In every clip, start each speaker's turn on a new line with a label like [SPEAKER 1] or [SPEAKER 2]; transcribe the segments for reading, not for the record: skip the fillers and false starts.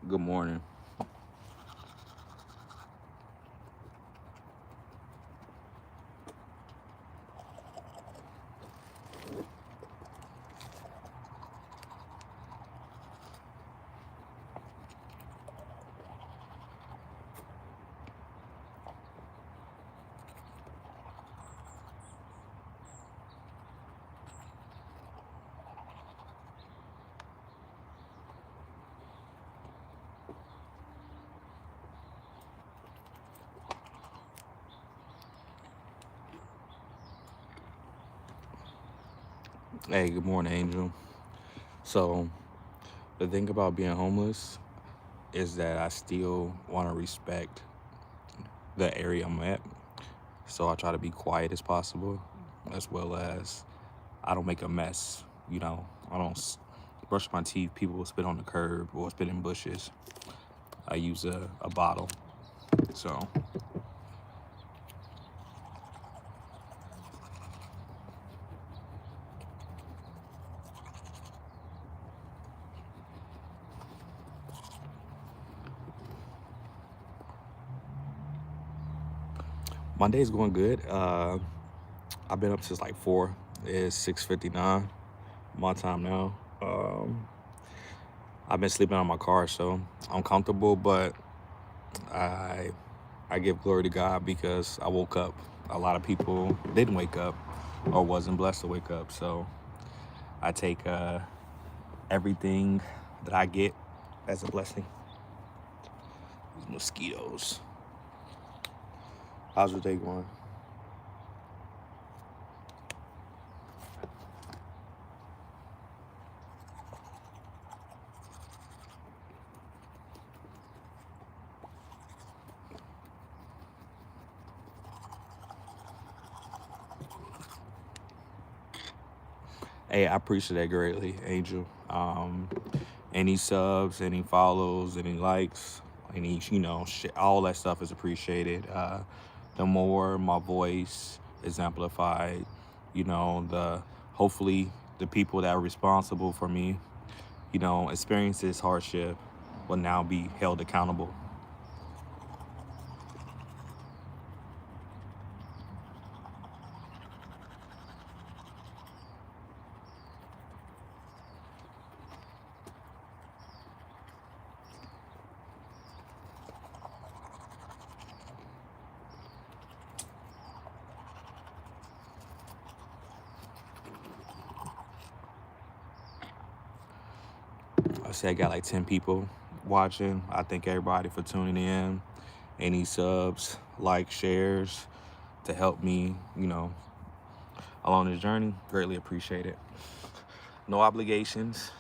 [SPEAKER 1] Good morning. Hey, good morning, Angel. So, the thing about being homeless is that I still want to respect the area I'm at. So, I try to be quiet as possible, as well as I don't make a mess. I don't brush my teeth. People will spit on the curb or spit in bushes. I use a bottle. So, my day's going good. I've been up since like 4. It's 6:59 my time now. I've been sleeping on my car, so I'm comfortable, but I I give glory to God because I woke up. A lot of people didn't wake up or wasn't blessed to wake up. So I take everything that I get as a blessing. These mosquitoes. How's your day going? Hey, I appreciate that greatly, Angel. Any subs, any follows, any likes, any shit, all that stuff is appreciated. The more my voice is amplified, the hopefully the people that are responsible for me, experience this hardship will now be held accountable. I say I got like 10 people watching. I thank everybody for tuning in. Any subs, like, shares to help me, along this journey, greatly appreciate it. No obligations.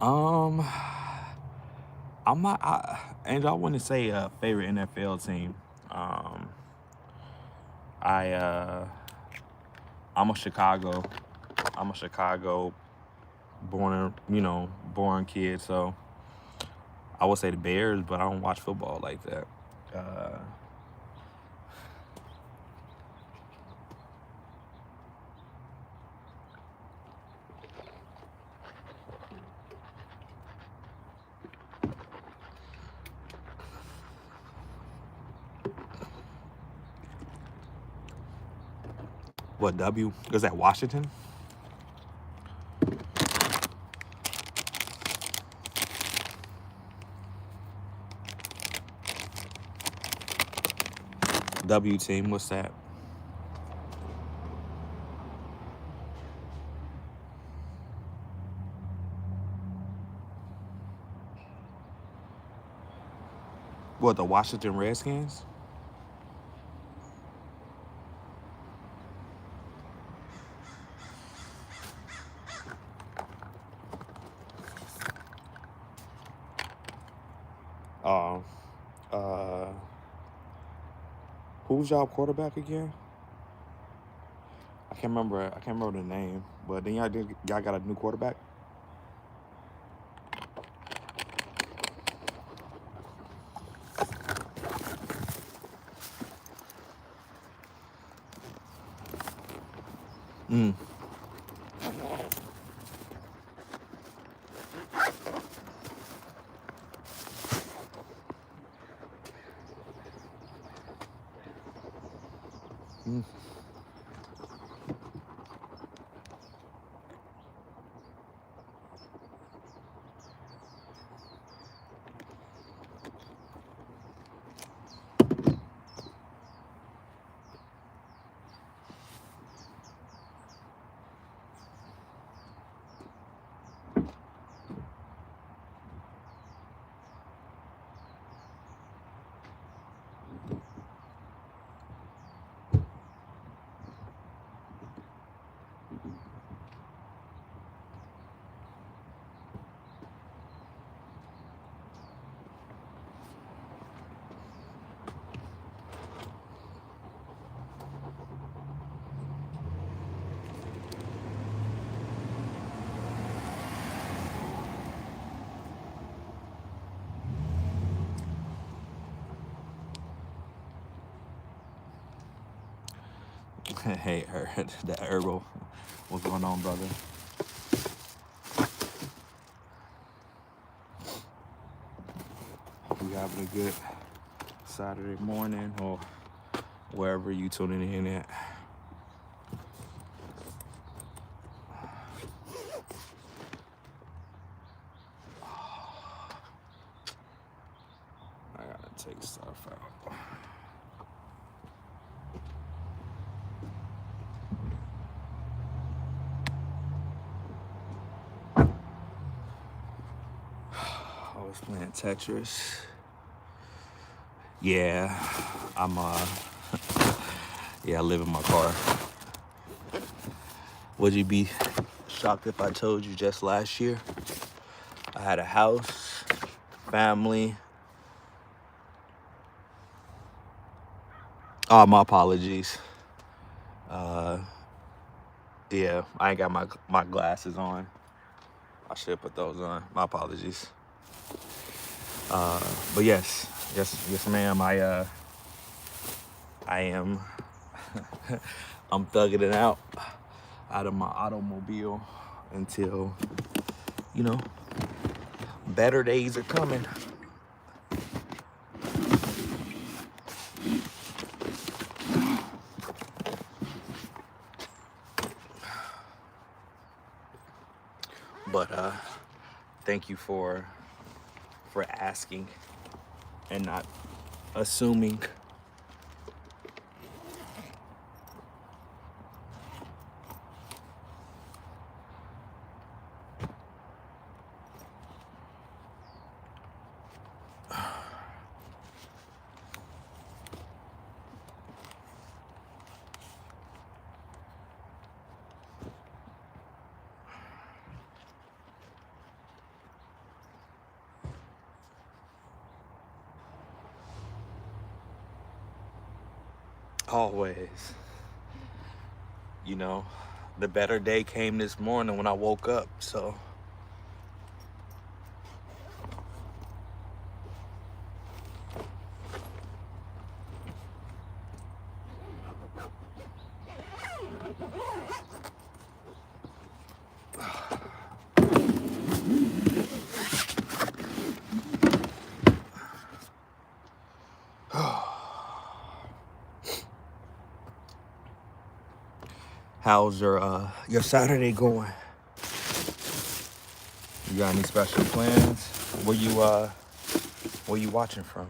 [SPEAKER 1] Um, I'm not. Angel, I wouldn't say a favorite NFL team. Um, I I'm a Chicago. I'm a Chicago born kid. So I would say the Bears, but I don't watch football like that. Uh, what W? Is that Washington? W team. What's that? What, the Washington Redskins? Oh, uh, who's y'all quarterback again? I can't remember. I can't remember the name. But then y'all got a new quarterback. Mm. Mm. Hey, the herbal. What's going on, brother? Hope you having a good Saturday morning or wherever you tuning in at. I gotta take stuff out. I was playing Tetris. Yeah, I'm yeah, I live in my car. Would you be shocked if I told you just last year I had a house, family? Oh, my apologies. Uh, yeah, I ain't got my glasses on. I should put those on. My apologies. But yes, ma'am. I am. I'm thugging it out of my automobile until you know better days are coming. But thank you for asking and not assuming. always. You know, the better day came this morning when I woke up. So, how's your Saturday going? You got any special plans? Where you watching from?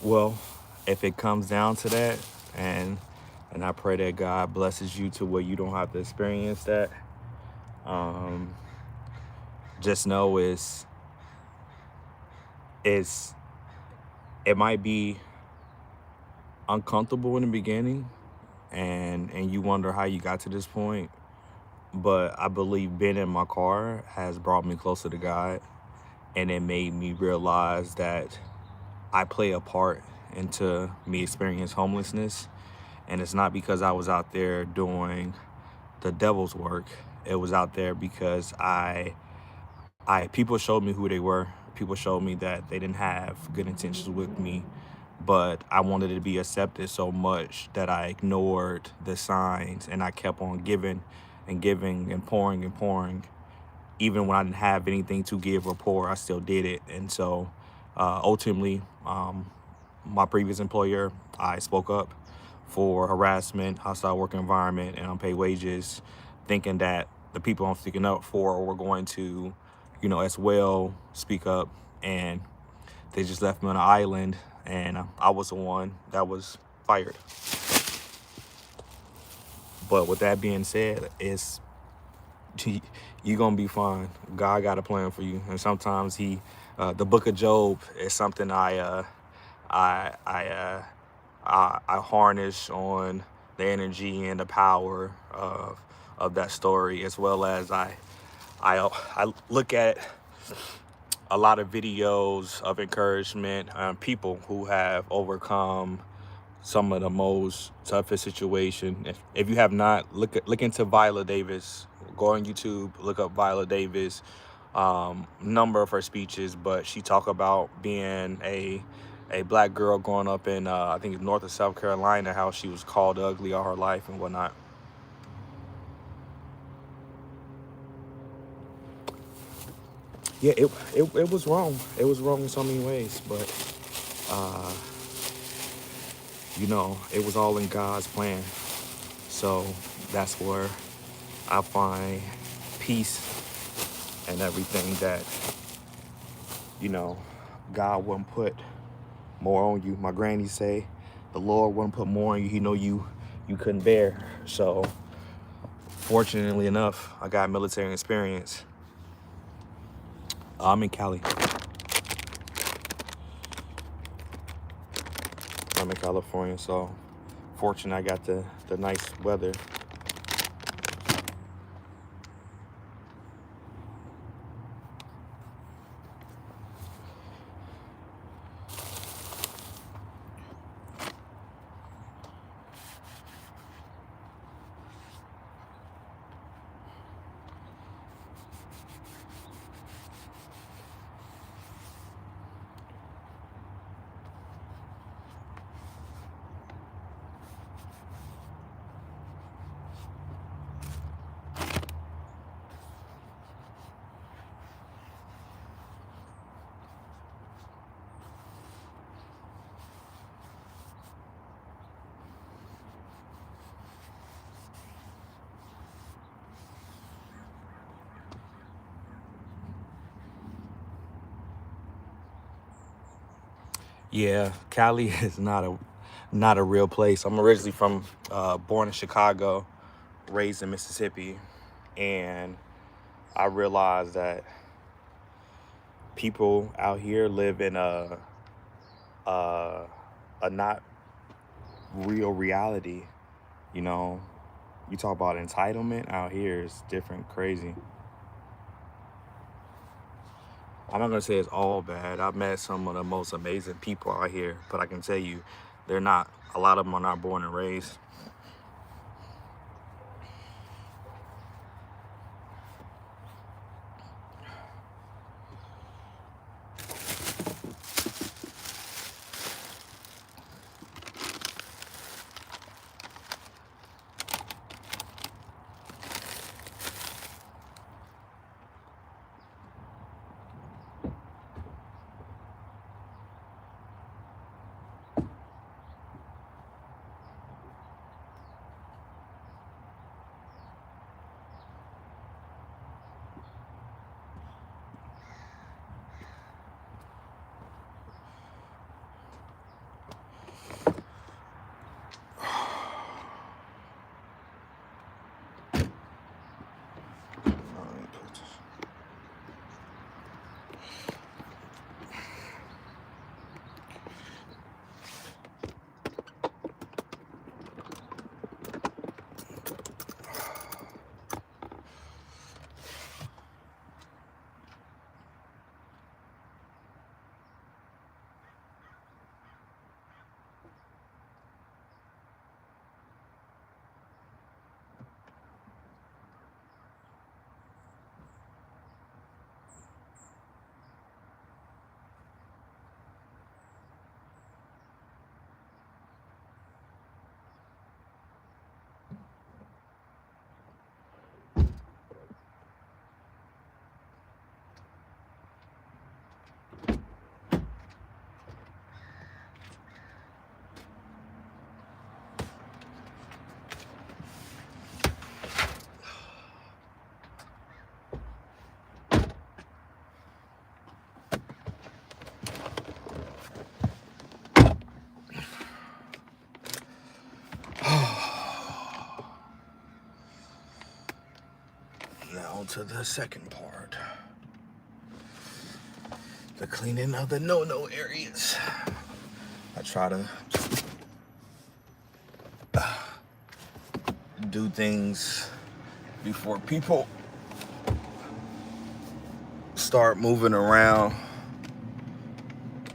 [SPEAKER 1] Well, if it comes down to that, and I pray that God blesses you to where you don't have to experience that. Um, just know it's it might be uncomfortable in the beginning, and you wonder how you got to this point. But I believe being in my car has brought me closer to God, and it made me realize that I play a part into me experiencing homelessness. And it's not because I was out there doing the devil's work. It was out there because I people showed me who they were. People showed me that they didn't have good intentions with me, but I wanted to be accepted so much that I ignored the signs and I kept on giving and giving and pouring and pouring. Even when I didn't have anything to give or pour, I still did it. And so ultimately, my previous employer, I spoke up for harassment, hostile work environment, and unpaid wages, thinking that the people I'm speaking up for were going to, as well speak up. And they just left me on an island, and I was the one that was fired. But with that being said, you're gonna be fine. God got a plan for you, and sometimes the Book of Job is something I I uh, I harness on the energy and the power of that story, as well as I look at a lot of videos of encouragement, people who have overcome some of the most toughest situation. If you have not, look into Viola Davis. Go on YouTube, look up Viola Davis. Number of her speeches, but she talked about being a black girl growing up in I think North or South Carolina, how she was called ugly all her life and whatnot. Yeah, it was wrong. It was wrong in so many ways, but it was all in God's plan. So that's where I find peace and everything, that you know God wouldn't put more on you. My granny say the Lord wouldn't put more on you. He know you couldn't bear. So fortunately enough, I got military experience. I'm in Cali. I'm in California, so fortunate I got the nice weather. Yeah, Cali is not not a real place. I'm originally from, born in Chicago, raised in Mississippi, and I realized that people out here live in a, a not real reality. You know, you talk about entitlement out here is different, crazy. I'm not gonna say it's all bad. I've met some of the most amazing people out here, but I can tell you, they're not. A lot of them are not born and raised. Now to the second part, the cleaning of the no-no areas. I try to do things before people start moving around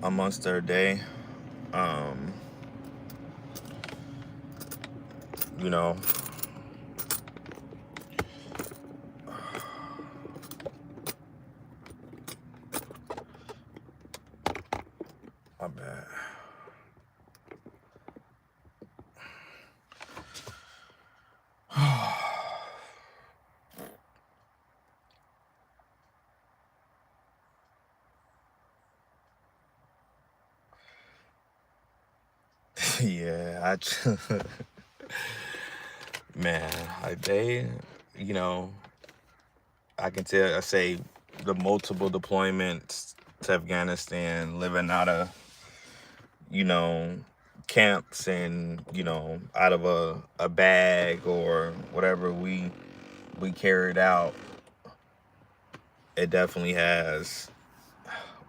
[SPEAKER 1] amongst their day. Um, you know, my bad. Yeah, man, you know, I say the multiple deployments to Afghanistan, living out of, you know, camps and, out of a bag or whatever we carried out, it definitely has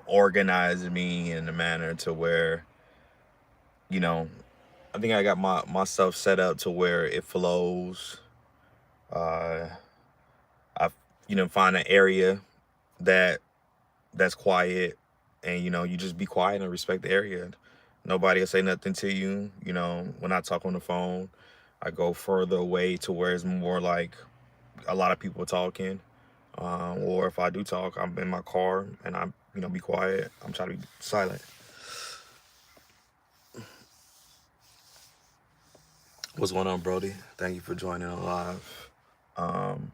[SPEAKER 1] organized me in a manner to where, you know, I think I got myself set up to where it flows. Uh, I, find an area that that's quiet, and you just be quiet and respect the area. Nobody will say nothing to you. When I talk on the phone, I go further away to where it's more like a lot of people talking. Or if I do talk, I'm in my car and I'm, be quiet. I'm trying to be silent. What's going on, Brody? Thank you for joining live. Um,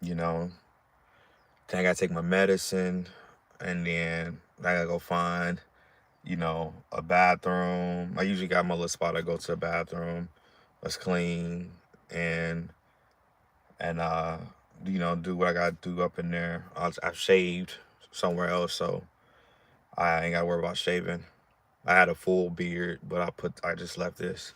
[SPEAKER 1] you know, then I gotta take my medicine, and then I gotta go find, a bathroom. I usually got my little spot. I go to a bathroom, let's clean, and do what I gotta do up in there. I've shaved somewhere else, so I ain't gotta worry about shaving. I had a full beard, but I just left this.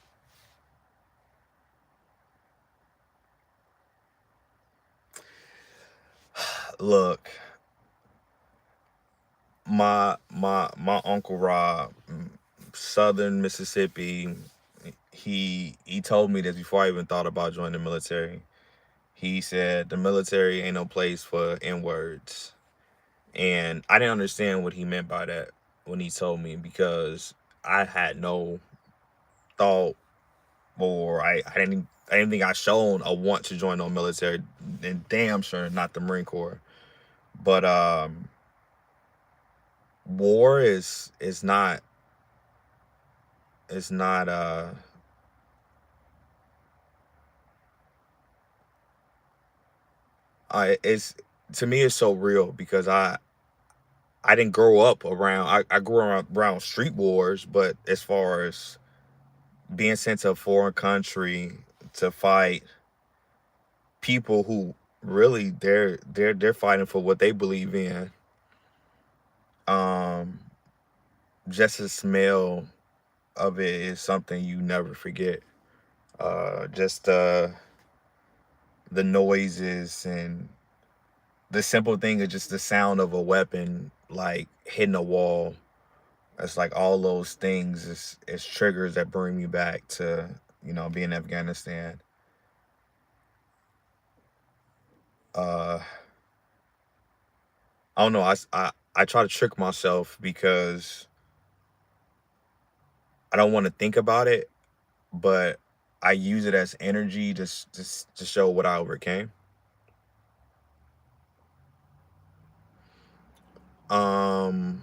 [SPEAKER 1] Look, my uncle Rob, Southern Mississippi, he told me this before I even thought about joining the military. He said the military ain't no place for N words, and I didn't understand what he meant by that when he told me, because I had no thought, or I didn't think I shown a want to join no military, and damn sure not the Marine Corps. But war is not, it's not it's, to me it's so real, because I didn't grow up around, I grew around street wars, but as far as being sent to a foreign country to fight people who really they're fighting for what they believe in, um just the smell of it is something you never forget. Just the noises, and the simple thing is just the sound of a weapon like hitting a wall. It's like all those things is triggers that bring me back to, being in Afghanistan. uh I don't know, I try to trick myself because I don't want to think about it, but I use it as energy to show what I overcame. Um,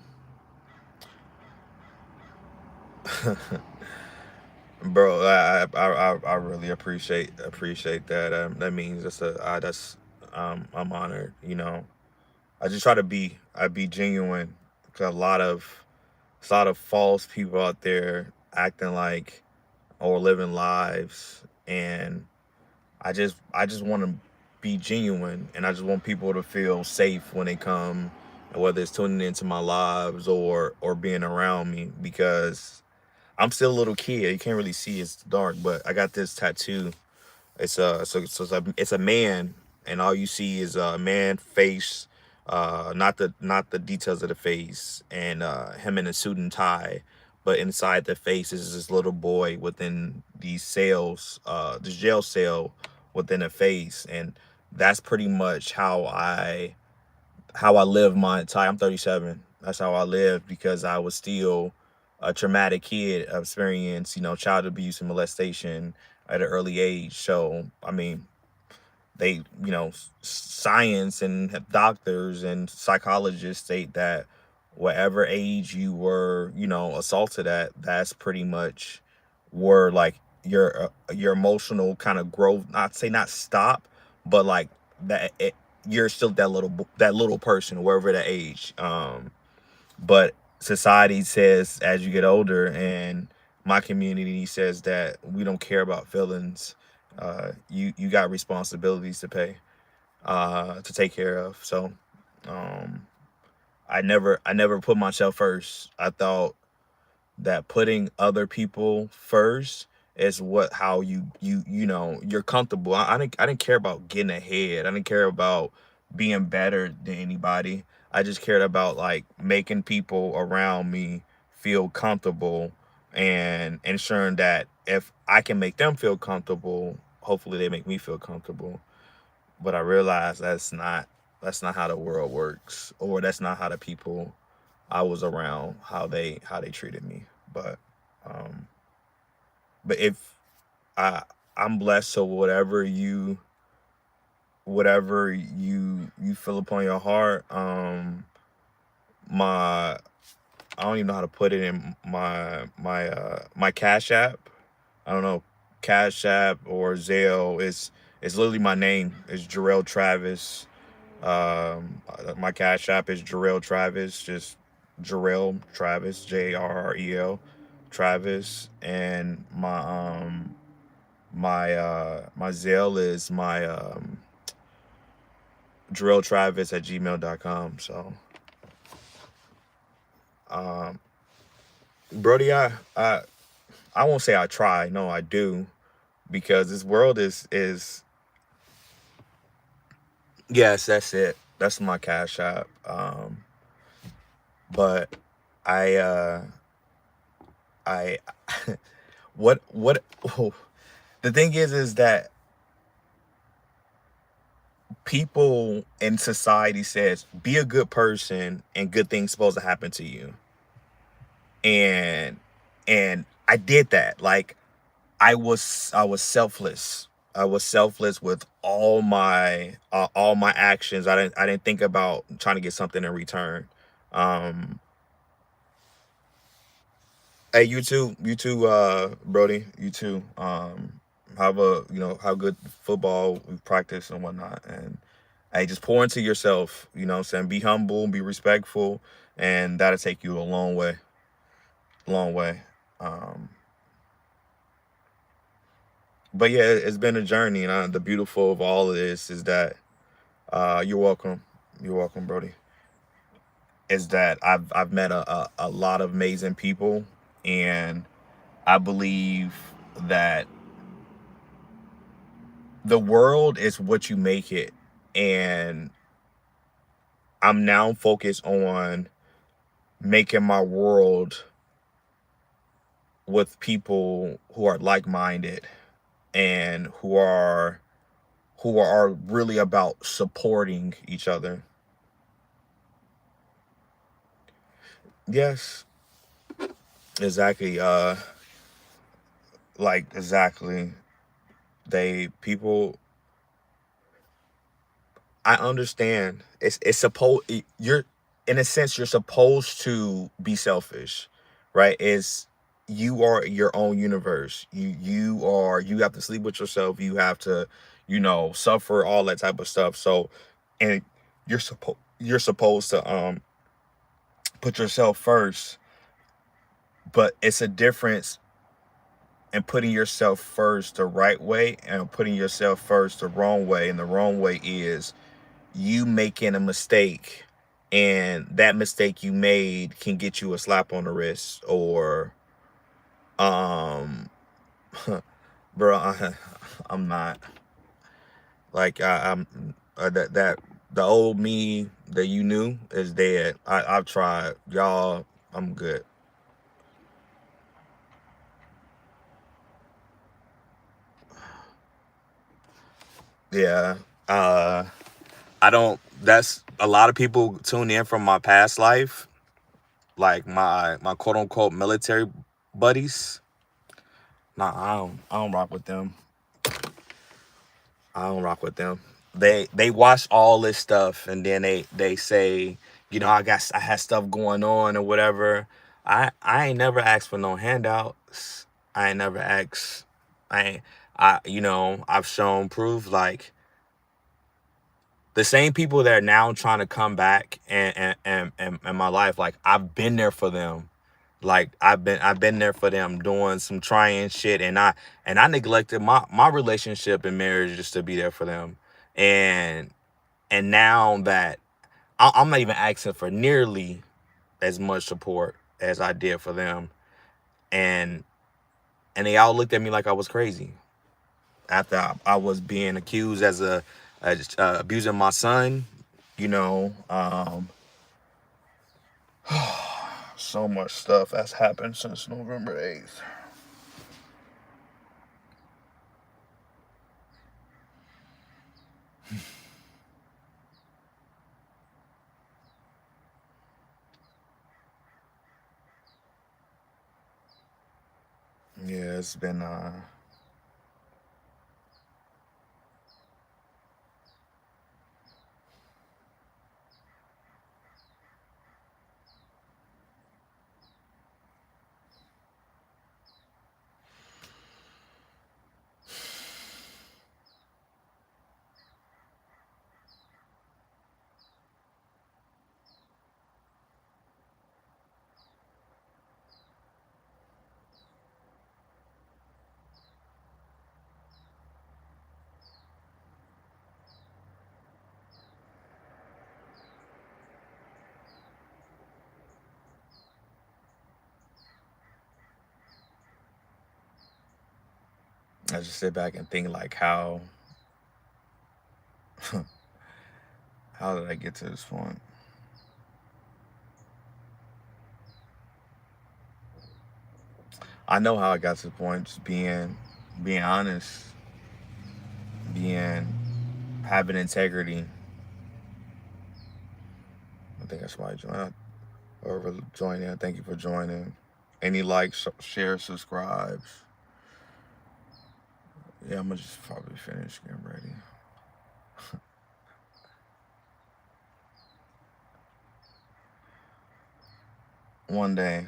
[SPEAKER 1] bro, I really appreciate that. That means that's I'm honored. I just try to be genuine, because a lot of false people out there acting like, or living lives, and I just want to be genuine, and I just want people to feel safe when they come, whether it's tuning into my lives or being around me, because I'm still a little kid. You can't really see, it's dark, but I got this tattoo. It's a man, and all you see is a man face, not the details of the face, and him in a suit and tie, but inside the face is this little boy within these cells, this jail cell within a face, and that's pretty much how I live my entire. I'm 37. That's how I live, because I was still a traumatic kid. I experienced, child abuse and molestation at an early age. So, I mean, they, science and doctors and psychologists state that whatever age you were, assaulted at, that's pretty much where, like, your emotional kind of growth, not say not stop, but like that you're still that little person wherever that age. But society says as you get older, and my community says that we don't care about feelings. You got responsibilities to pay, to take care of. So um I never put myself first. I thought that putting other people first is what how you're comfortable. I didn't care about getting ahead. I didn't care about being better than anybody. I just cared about like making people around me feel comfortable, and ensuring that if I can make them feel comfortable, hopefully they make me feel comfortable. But I realized that's not how the world works, or that's not how the people I was around, how they treated me. But um but if I I'm blessed, so whatever you feel upon your heart, my I don't even know how to put it in my Cash App. I don't know, Cash App or Zelle. It's literally my name. It's Jarrell Travis. My Cash App is Jarrell Travis, just Jarrell Travis, Jarrel Travis, and my Zelle is my Jarrell Travis at gmail.com. So um Brody, I won't say I try. No, I do, because this world is yes, that's it. That's my cash app. But I I what the thing is that people in society says be a good person and good things supposed to happen to you. And I did that. Like I was selfless. I was selfless with all my actions. I didn't think about trying to get something in return. Um Hey, you too, Brody, you too. Have a have good football practice and whatnot, and hey, just pour into yourself. You know what I'm saying? Be humble, be respectful, and that'll take you a long way, long way. Um, but yeah, it's been a journey, and the beautiful of all of this is that you're welcome, Brody. Is that I've met a lot of amazing people, and I believe that the world is what you make it. And I'm now focused on making my world with people who are like-minded and who are really about supporting each other. Yes, exactly. Like exactly. They people I understand. It's supposed you're in a sense you're supposed to be selfish, right? Is you are your own universe. You have to sleep with yourself. You have to, suffer all that type of stuff. So, and you're supposed to put yourself first, but it's a difference in putting yourself first the right way and putting yourself first the wrong way. And the wrong way is you making a mistake, and that mistake you made can get you a slap on the wrist, or um bro, I'm not like I'm that the old me that you knew is dead. I've tried, y'all. I'm good. Yeah. uh I don't That's a lot of people tune in from my past life, like my quote unquote military buddies. Nah, I don't rock with them. I don't rock with them. They watch all this stuff, and then they say, I had stuff going on or whatever. I ain't never asked for no handouts. I ain't never asked. I've shown proof. Like the same people that are now trying to come back and my life, like I've been there for them. Like I've been there for them doing some trying shit, and I neglected my relationship and marriage just to be there for them. And now that I'm not even asking for nearly as much support as I did for them, and they all looked at me like I was crazy after I was being accused as abusing my son. You know, so much stuff has happened since November 8th. Yeah, it's been I just sit back and think like how how did I get to this point? I know how I got to the point, just being honest, being having integrity. I think that's why I joined. Whoever joining, thank you for joining. Any likes, share, subscribes. Yeah, I'm gonna just probably finish getting ready. One day,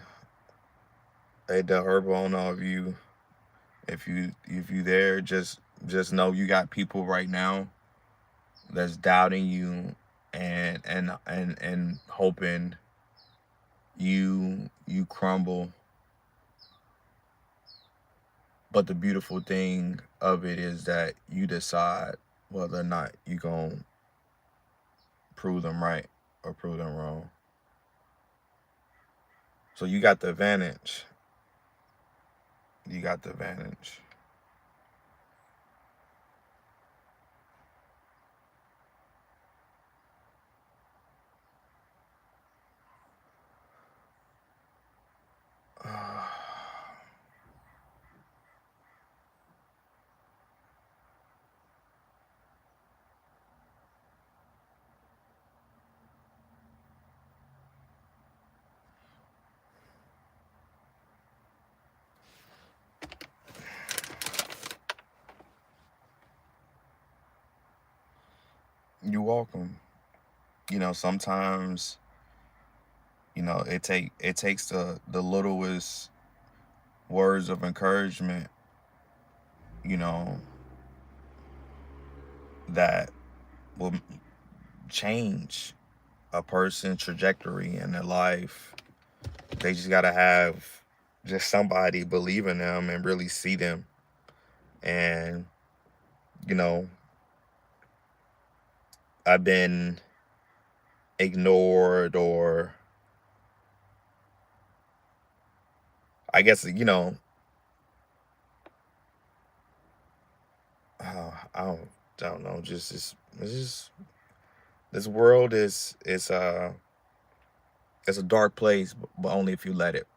[SPEAKER 1] hey, the herbal on all of you. If you there, just know you got people right now that's doubting you and hoping you crumble. But the beautiful thing of it is that you decide whether or not you gonna prove them right or prove them wrong. So you got the advantage. You got the advantage. You're welcome. Sometimes it takes the littlest words of encouragement, you know, that will change a person's trajectory in their life. They just gotta have just somebody believe in them and really see them. And you know, I've been ignored, or I guess I don't know. Just it's just this world is it's a dark place, but only if you let it.